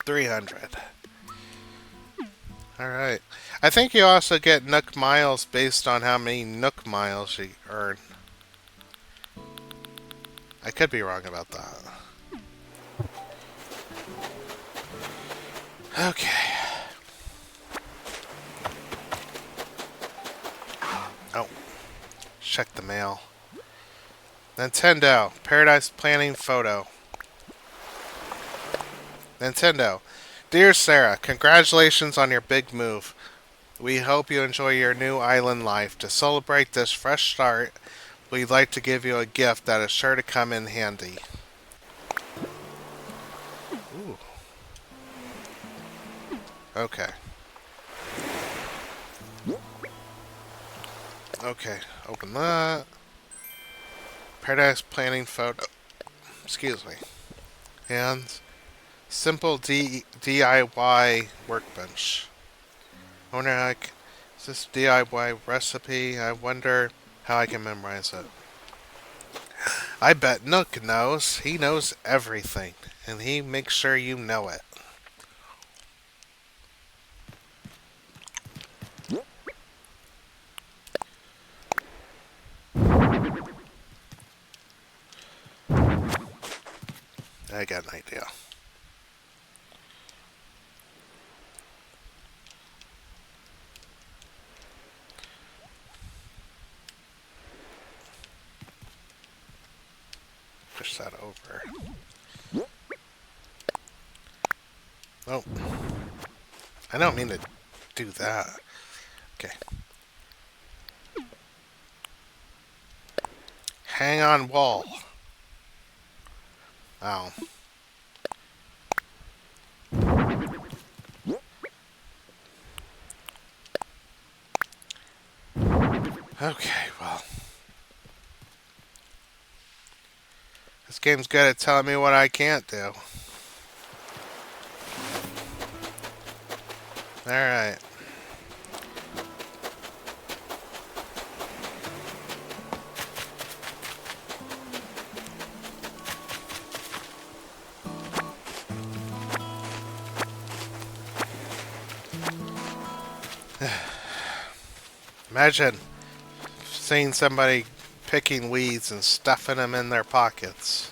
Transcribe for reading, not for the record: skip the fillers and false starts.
300. Alright. I think you also get Nook Miles based on how many Nook Miles you earn. I could be wrong about that. Okay. Oh. Check the mail. Nintendo. Paradise Planning Photo. Nintendo. Dear Sarah, congratulations on your big move. We hope you enjoy your new island life. To celebrate this fresh start, we'd like to give you a gift that is sure to come in handy. Ooh. Okay. Okay. Open that. Paradise Planning Photo. Excuse me. And simple DIY workbench. I wonder how is this DIY recipe? I wonder how I can memorize it. I bet Nook knows. He knows everything, and he makes sure you know it. I got an idea. Push that over. Oh, I don't mean to do that. Okay. Hang on wall. Oh. Okay, well. This game's good at telling me what I can't do. Alright. Imagine seeing somebody picking weeds and stuffing them in their pockets.